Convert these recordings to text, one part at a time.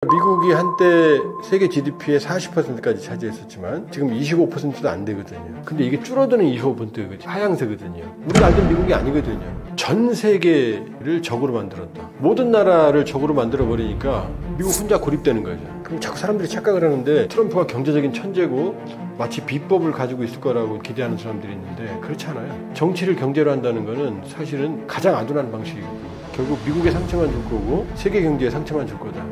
미국이 한때 세계 GDP의 40%까지 차지했었지만 지금 25%도 안 되거든요. 근데 이게 줄어드는 25%거든요. 하향세거든요. 우리가 알던 미국이 아니거든요. 전 세계를 적으로 만들었다. 모든 나라를 적으로 만들어 버리니까 미국 혼자 고립되는 거죠. 그럼 자꾸 사람들이 착각을 하는데 트럼프가 경제적인 천재고 마치 비법을 가지고 있을 거라고 기대하는 사람들이 있는데 그렇지 않아요. 정치를 경제로 한다는 거는 사실은 가장 아둔한 방식이거든요. 결국 미국에 상처만 줄 거고 세계 경제에 상처만 줄 거다.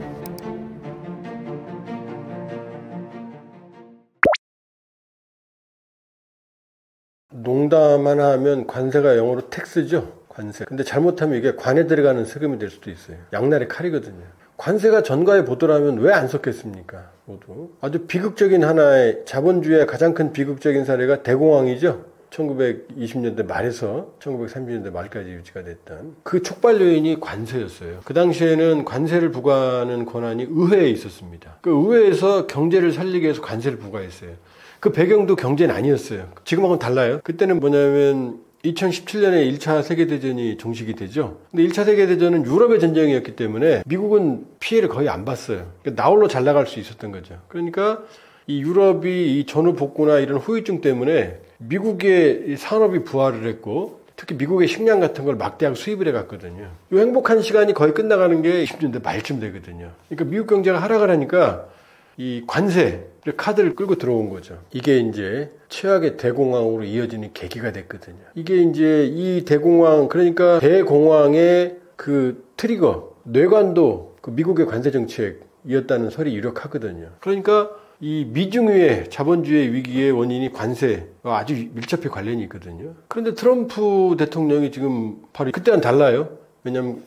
농담 하나 하면 관세가 영어로 텍스죠. 관세. 근데 잘못하면 이게 관에 들어가는 세금이 될 수도 있어요. 양날의 칼이거든요. 관세가 전가에 보더라면 왜 안 썼겠습니까? 모두. 아주 비극적인 하나의 자본주의의 가장 큰 비극적인 사례가 대공황이죠. 1920년대 말에서 1930년대 말까지 유지가 됐던 그 촉발 요인이 관세였어요. 그 당시에는 관세를 부과하는 권한이 의회에 있었습니다. 그 의회에서 경제를 살리기 위해서 관세를 부과했어요. 그 배경도 경제는 아니었어요. 지금하고는 달라요. 그때는 뭐냐면 2017년에 1차 세계대전이 종식이 되죠. 근데 1차 세계대전은 유럽의 전쟁이었기 때문에 미국은 피해를 거의 안 봤어요. 그러니까 나홀로 잘 나갈 수 있었던 거죠. 그러니까 이 유럽이 이 전후 복구나 이런 후유증 때문에 미국의 산업이 부활을 했고 특히 미국의 식량 같은 걸 막대하게 수입을 해갔거든요. 이 행복한 시간이 거의 끝나가는 게 20년대 말쯤 되거든요. 그러니까 미국 경제가 하락을 하니까 이 관세 카드를 끌고 들어온 거죠. 이게 이제 최악의 대공황으로 이어지는 계기가 됐거든요. 이게 이제 이 대공황, 그러니까 대공황의 그 트리거, 뇌관도 그 미국의 관세 정책이었다는 설이 유력하거든요. 그러니까 이 미중유의 자본주의 위기의 원인이 관세와 아주 밀접히 관련이 있거든요. 그런데 트럼프 대통령이 지금 바로 그때와는 달라요. 왜냐하면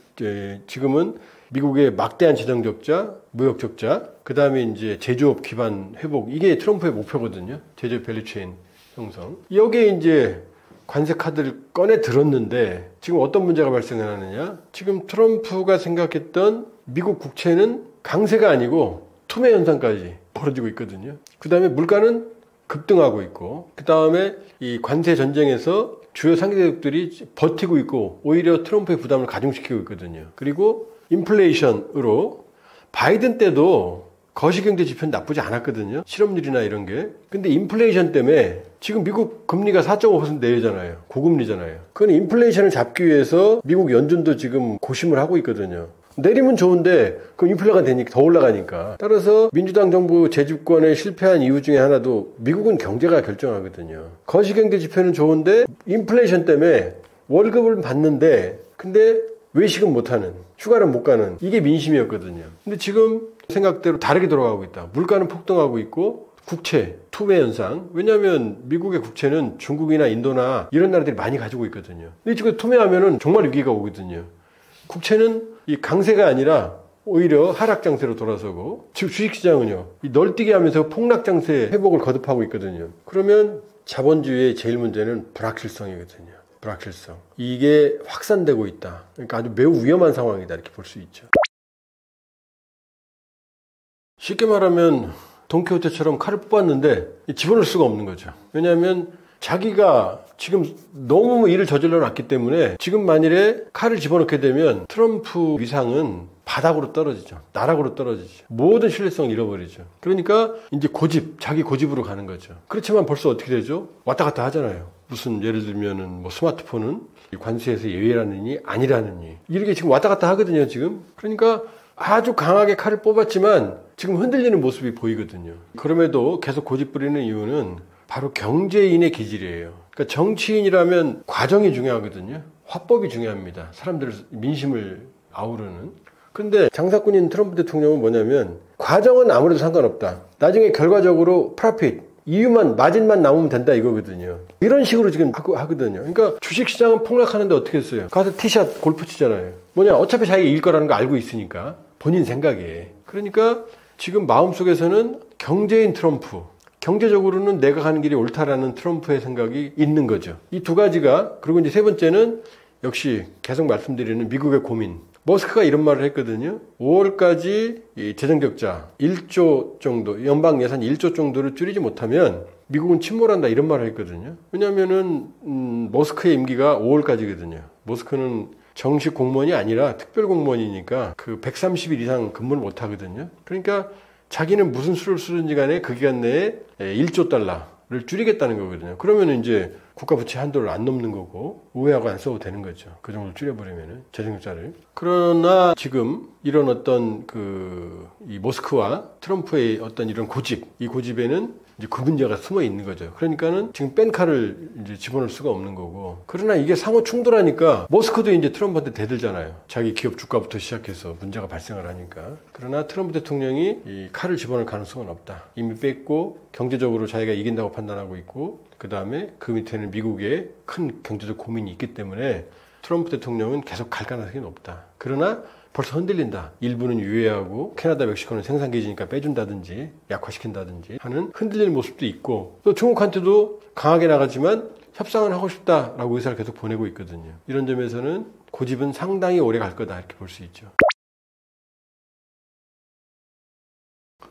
지금은 미국의 막대한 재정 적자, 무역 적자, 그 다음에 이제 제조업 기반 회복, 이게 트럼프의 목표거든요. 제조업 밸류체인 형성. 여기에 이제 관세 카드를 꺼내 들었는데 지금 어떤 문제가 발생하느냐? 지금 트럼프가 생각했던 미국 국채는 강세가 아니고 투매 현상까지 벌어지고 있거든요. 그 다음에 물가는 급등하고 있고, 그 다음에 이 관세 전쟁에서 주요 상대국들이 버티고 있고 오히려 트럼프의 부담을 가중시키고 있거든요. 그리고 인플레이션으로 바이든 때도 거시경제 지표는 나쁘지 않았거든요. 실업률이나 이런 게. 근데 인플레이션 때문에 지금 미국 금리가 4.5% 내외잖아요. 고금리잖아요. 그건 인플레이션을 잡기 위해서 미국 연준도 지금 고심을 하고 있거든요. 내리면 좋은데 그럼 인플레가 되니까 더 올라가니까. 따라서 민주당 정부 재집권에 실패한 이유 중에 하나도 미국은 경제가 결정하거든요. 거시경제 지표는 좋은데 인플레이션 때문에 월급을 받는데 근데 외식은 못하는, 휴가를 못 가는, 이게 민심이었거든요. 근데 지금 생각대로 다르게 돌아가고 있다. 물가는 폭등하고 있고 국채 투매 현상. 왜냐하면 미국의 국채는 중국이나 인도나 이런 나라들이 많이 가지고 있거든요. 근데 지금 투매하면은 정말 위기가 오거든요. 국채는 이 강세가 아니라 오히려 하락 장세로 돌아서고, 즉 주식시장은요, 이 널뛰게 하면서 폭락 장세 회복을 거듭하고 있거든요. 그러면 자본주의의 제일 문제는 불확실성이거든요. 불확실성. 이게 확산되고 있다. 그러니까 아주 매우 위험한 상황이다. 이렇게 볼 수 있죠. 쉽게 말하면 돈키호테처럼 칼을 뽑았는데 집어넣을 수가 없는 거죠. 왜냐하면 자기가 지금 너무 일을 저질러 놨기 때문에 지금 만일에 칼을 집어넣게 되면 트럼프 위상은 바닥으로 떨어지죠. 나락으로 떨어지죠. 모든 신뢰성을 잃어버리죠. 그러니까 이제 자기 고집으로 가는 거죠. 그렇지만 벌써 어떻게 되죠? 왔다 갔다 하잖아요. 무슨 예를 들면은 뭐 스마트폰은 관세에서 예외라느니 아니라느니 이렇게 지금 왔다 갔다 하거든요. 지금. 그러니까 아주 강하게 칼을 뽑았지만 지금 흔들리는 모습이 보이거든요. 그럼에도 계속 고집 부리는 이유는 바로 경제인의 기질이에요. 그러니까 정치인이라면 과정이 중요하거든요. 화법이 중요합니다. 사람들 민심을 아우르는. 근데 장사꾼인 트럼프 대통령은 뭐냐면 과정은 아무래도 상관없다. 나중에 결과적으로 프로핏, 이유만 마진만 남으면 된다 이거거든요. 이런 식으로 지금 하거든요. 그러니까 주식시장은 폭락하는데 어떻게 했어요? 가서 티샷 골프 치잖아요. 뭐냐, 어차피 자기가 이길 거라는 거 알고 있으니까. 본인 생각에. 그러니까 지금 마음속에서는 경제인 트럼프, 경제적으로는 내가 가는 길이 옳다라는 트럼프의 생각이 있는 거죠. 이 두 가지가. 그리고 이제 세 번째는 역시 계속 말씀드리는 미국의 고민. 머스크가 이런 말을 했거든요. 5월까지 이 재정적자 1조 정도, 연방 예산 1조 정도를 줄이지 못하면 미국은 침몰한다, 이런 말을 했거든요. 왜냐하면은 머스크의 임기가 5월까지거든요. 머스크는 정식 공무원이 아니라 특별 공무원이니까 그 130일 이상 근무를 못 하거든요. 그러니까 자기는 무슨 수를 쓰든지 간에 그 기간 내에 1조 달러를 줄이겠다는 거거든요. 그러면 이제 국가 부채 한도를 안 넘는 거고 우회하고 안 써도 되는 거죠. 그 정도 줄여버리면은 재정적자를. 그러나 지금 이런 어떤 이 모스크와 트럼프의 어떤 이런 고집, 이 고집에는 이제 그 문제가 숨어 있는 거죠. 그러니까는 지금 뺀 칼을 이제 집어넣을 수가 없는 거고. 그러나 이게 상호 충돌하니까 머스크도 이제 트럼프한테 대들잖아요. 자기 기업 주가부터 시작해서 문제가 발생을 하니까. 그러나 트럼프 대통령이 이 칼을 집어넣을 가능성은 없다. 이미 뺐고 경제적으로 자기가 이긴다고 판단하고 있고, 그 다음에 그 밑에는 미국의 큰 경제적 고민이 있기 때문에 트럼프 대통령은 계속 갈 가능성이 높다. 그러나 벌써 흔들린다. 일부는 유예하고 캐나다, 멕시코는 생산기지니까 빼준다든지 약화시킨다든지 하는 흔들리는 모습도 있고, 또 중국한테도 강하게 나가지만 협상은 하고 싶다라고 의사를 계속 보내고 있거든요. 이런 점에서는 고집은 상당히 오래 갈 거다 이렇게 볼 수 있죠.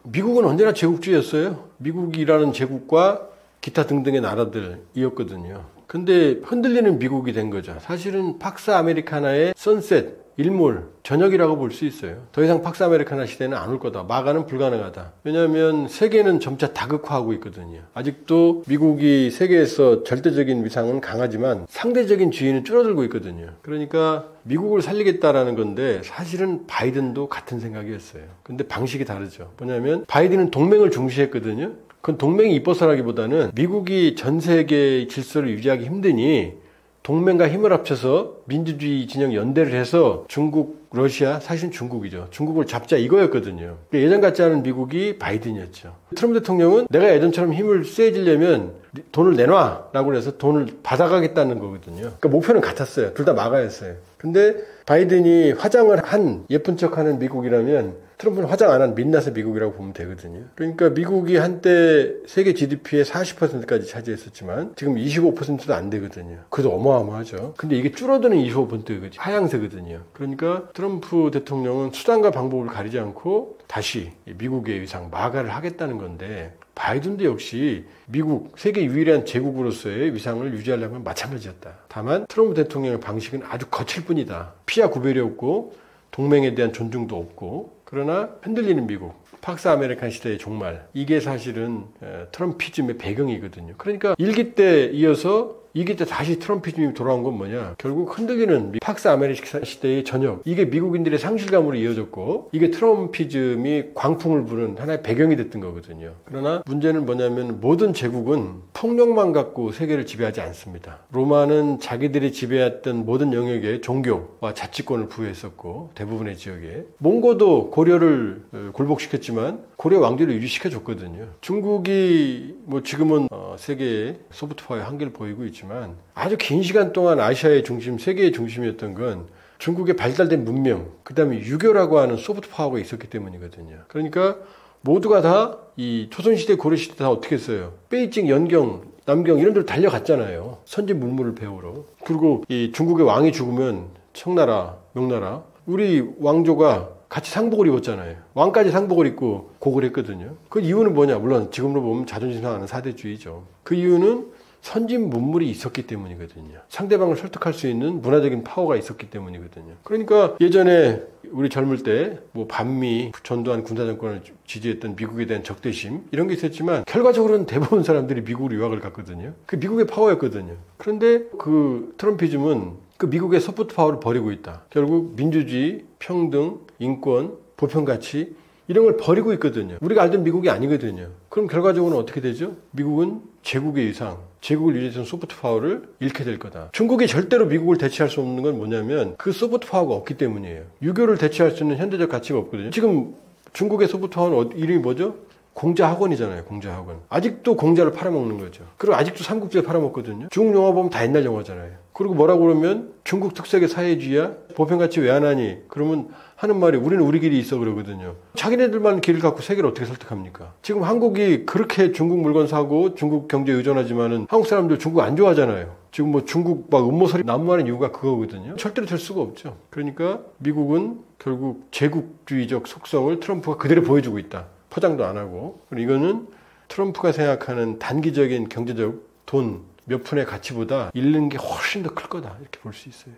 미국은 언제나 제국주의였어요. 미국이라는 제국과 기타 등등의 나라들이었거든요. 근데 흔들리는 미국이 된 거죠. 사실은 팍스 아메리카나의 선셋, 일몰, 저녁이라고 볼 수 있어요. 더 이상 팍스 아메리카나 시대는 안 올 거다. 마가는 불가능하다. 왜냐하면 세계는 점차 다극화하고 있거든요. 아직도 미국이 세계에서 절대적인 위상은 강하지만 상대적인 지위는 줄어들고 있거든요. 그러니까 미국을 살리겠다라는 건데 사실은 바이든도 같은 생각이었어요. 근데 방식이 다르죠. 뭐냐면 바이든은 동맹을 중시했거든요. 그건 동맹이 이뻐서라기보다는 미국이 전 세계의 질서를 유지하기 힘드니 동맹과 힘을 합쳐서 민주주의 진영 연대를 해서 중국, 러시아, 사실은 중국이죠. 중국을 잡자 이거였거든요. 예전 같지 않은 미국이 바이든이었죠. 트럼프 대통령은 내가 예전처럼 힘을 세지려면 돈을 내놔 라고 해서 돈을 받아가겠다는 거거든요. 그러니까 목표는 같았어요. 둘 다 마가였어요. 근데 바이든이 화장을 한 예쁜 척하는 미국이라면 트럼프는 화장 안 한 민낯의 미국이라고 보면 되거든요. 그러니까 미국이 한때 세계 GDP의 40%까지 차지했었지만 지금 25%도 안 되거든요. 그래도 어마어마하죠. 근데 이게 줄어드는 25%거든요. 하향세거든요. 그러니까 트럼프 대통령은 수단과 방법을 가리지 않고 다시 미국의 위상 마가를 하겠다는 건데, 바이든도 역시 미국 세계 유일한 제국으로서의 위상을 유지하려면 마찬가지였다. 다만 트럼프 대통령의 방식은 아주 거칠 뿐이다. 피하 구별이 없고 동맹에 대한 존중도 없고, 그러나 흔들리는 미국, 팍스 아메리칸 시대의 종말, 이게 사실은 트럼피즘의 배경이거든요. 그러니까 1기 때 이어서 2기 때 다시 트럼피즘이 돌아온 건 뭐냐? 결국 흔들리는 팍스 아메리칸 시대의 전역, 이게 미국인들의 상실감으로 이어졌고, 이게 트럼피즘이 광풍을 부는 하나의 배경이 됐던 거거든요. 그러나 문제는 뭐냐면 모든 제국은 폭력만 갖고 세계를 지배하지 않습니다. 로마는 자기들이 지배했던 모든 영역에 종교와 자치권을 부여했었고, 대부분의 지역에. 몽고도 고려를 굴복시켰지만 고려 왕조를 유지시켜줬거든요. 중국이 뭐 지금은 세계의 소프트파워의 한계를 보이고 있지만 아주 긴 시간 동안 아시아의 중심, 세계의 중심이었던 건 중국의 발달된 문명, 그 다음에 유교라고 하는 소프트파워가 있었기 때문이거든요. 그러니까 모두가 다 이 조선시대, 고려시대 다 어떻게 했어요? 베이징, 연경, 남경 이런 데로 달려갔잖아요. 선진 문물을 배우러. 그리고 이 중국의 왕이 죽으면 청나라, 명나라, 우리 왕조가 같이 상복을 입었잖아요. 왕까지 상복을 입고 곡을 했거든요. 그 이유는 뭐냐? 물론 지금으로 보면 자존심 상하는 사대주의죠. 그 이유는 선진 문물이 있었기 때문이거든요. 상대방을 설득할 수 있는 문화적인 파워가 있었기 때문이거든요. 그러니까 예전에 우리 젊을 때 뭐 반미, 전두환 군사정권을 지지했던 미국에 대한 적대심 이런 게 있었지만 결과적으로는 대부분 사람들이 미국으로 유학을 갔거든요. 그 미국의 파워였거든요. 그런데 그 트럼피즘은 그 미국의 소프트 파워를 버리고 있다. 결국 민주주의, 평등, 인권, 보편가치 이런 걸 버리고 있거든요. 우리가 알던 미국이 아니거든요. 그럼 결과적으로는 어떻게 되죠? 미국은 제국의 위상, 제국을 유지했던 소프트 파워를 잃게 될 거다. 중국이 절대로 미국을 대체할 수 없는 건 뭐냐면 그 소프트 파워가 없기 때문이에요. 유교를 대체할 수 있는 현대적 가치가 없거든요. 지금 중국의 소프트 파워는 이름이 뭐죠? 공자학원이잖아요. 공자학원. 아직도 공자를 팔아먹는 거죠. 그리고 아직도 삼국지를 팔아먹거든요. 중국 영화 보면 다 옛날 영화잖아요. 그리고 뭐라고 그러면 중국 특색의 사회주의야? 보편가치 왜 안 하니? 그러면 하는 말이 우리는 우리끼리 있어 그러거든요. 자기네들만 길을 갖고 세계를 어떻게 설득합니까? 지금 한국이 그렇게 중국 물건 사고 중국 경제에 의존하지만은 한국 사람들 중국 안 좋아하잖아요. 지금 뭐 중국 막 음모설이 난무하는 이유가 그거거든요. 절대로 될 수가 없죠. 그러니까 미국은 결국 제국주의적 속성을 트럼프가 그대로 보여주고 있다. 포장도 안 하고. 그리고 이거는 트럼프가 생각하는 단기적인 경제적 돈 몇 푼의 가치보다 잃는 게 훨씬 더 클 거다. 이렇게 볼 수 있어요.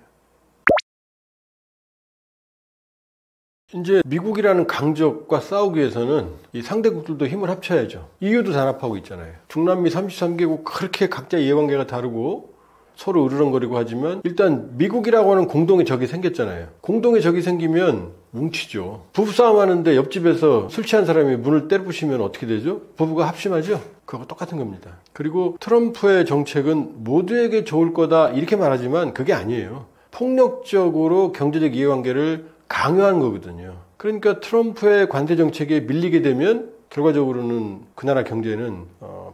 이제 미국이라는 강적과 싸우기 위해서는 이 상대국들도 힘을 합쳐야죠. EU도 단합하고 있잖아요. 중남미 33개국 그렇게 각자 이해관계가 다르고 서로 으르렁거리고 하지만 일단 미국이라고 하는 공동의 적이 생겼잖아요. 공동의 적이 생기면 뭉치죠. 부부싸움 하는데 옆집에서 술 취한 사람이 문을 때려부시면 어떻게 되죠? 부부가 합심하죠? 그거 똑같은 겁니다. 그리고 트럼프의 정책은 모두에게 좋을 거다 이렇게 말하지만 그게 아니에요. 폭력적으로 경제적 이해관계를 강요한 거거든요. 그러니까 트럼프의 관세 정책에 밀리게 되면 결과적으로는 그 나라 경제는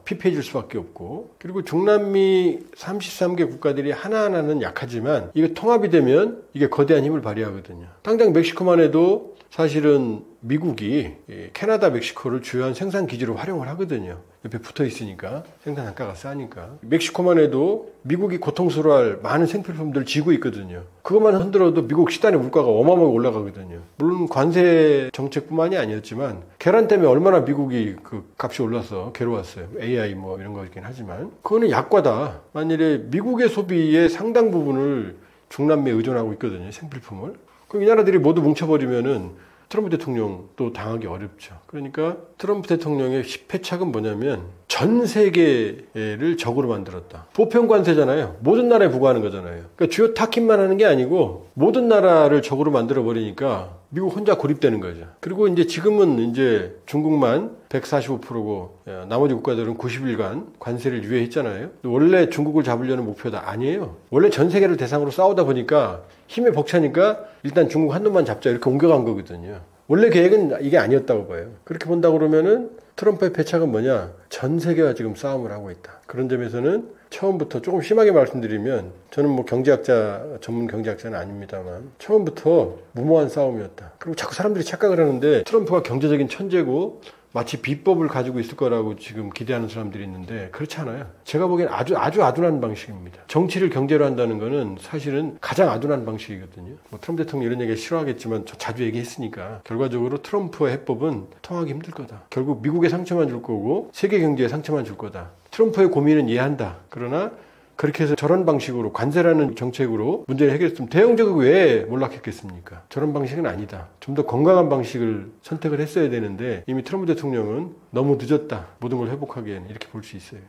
피폐해질 수밖에 없고, 그리고 중남미 33개 국가들이 하나하나는 약하지만 이게 통합이 되면 이게 거대한 힘을 발휘하거든요. 당장 멕시코만 해도 사실은 미국이 캐나다, 멕시코를 주요한 생산 기지로 활용을 하거든요. 옆에 붙어 있으니까 생산 단가가 싸니까. 멕시코만 해도 미국이 고통스러워할 많은 생필품들을 지고 있거든요. 그것만 흔들어도 미국 시단의 물가가 어마어마하게 올라가거든요. 물론 관세 정책뿐만이 아니었지만 계란 때문에 얼마나 미국이 그 값이 올라서 괴로웠어요. AI 뭐 이런 거긴 하지만 그거는 약과다. 만일에 미국의 소비의 상당 부분을 중남미에 의존하고 있거든요. 생필품을. 그럼 이 나라들이 모두 뭉쳐버리면은 트럼프 대통령도 당하기 어렵죠. 그러니까 트럼프 대통령의 패착은 뭐냐면 전 세계를 적으로 만들었다. 보편 관세잖아요. 모든 나라에 부과하는 거잖아요. 그러니까 주요 타깃만 하는 게 아니고 모든 나라를 적으로 만들어 버리니까 미국 혼자 고립되는 거죠. 그리고 이제 지금은 이제 중국만 145%고 나머지 국가들은 90일간 관세를 유예했잖아요. 원래 중국을 잡으려는 목표가 아니에요. 원래 전 세계를 대상으로 싸우다 보니까 힘에 벅차니까 일단 중국 한 놈만 잡자 이렇게 옮겨간 거거든요. 원래 계획은 이게 아니었다고 봐요. 그렇게 본다 그러면은 트럼프의 패착은 뭐냐? 전 세계와 지금 싸움을 하고 있다. 그런 점에서는 처음부터 조금 심하게 말씀드리면 저는 뭐 경제학자, 전문 경제학자는 아닙니다만 처음부터 무모한 싸움이었다. 그리고 자꾸 사람들이 착각을 하는데 트럼프가 경제적인 천재고 마치 비법을 가지고 있을 거라고 지금 기대하는 사람들이 있는데 그렇지 않아요. 제가 보기엔 아주 아둔한 방식입니다. 정치를 경제로 한다는 거는 사실은 가장 아둔한 방식이거든요. 뭐 트럼프 대통령 이런 얘기 싫어하겠지만 저 자주 얘기했으니까 결과적으로 트럼프의 해법은 통하기 힘들 거다. 결국 미국에 상처만 줄 거고 세계 경제에 상처만 줄 거다. 트럼프의 고민은 이해한다. 그러나 그렇게 해서 저런 방식으로 관세라는 정책으로 문제를 해결했으면 대형적으로 왜 몰락했겠습니까? 저런 방식은 아니다. 좀 더 건강한 방식을 선택을 했어야 되는데 이미 트럼프 대통령은 너무 늦었다. 모든 걸 회복하기에는 이렇게 볼 수 있어요.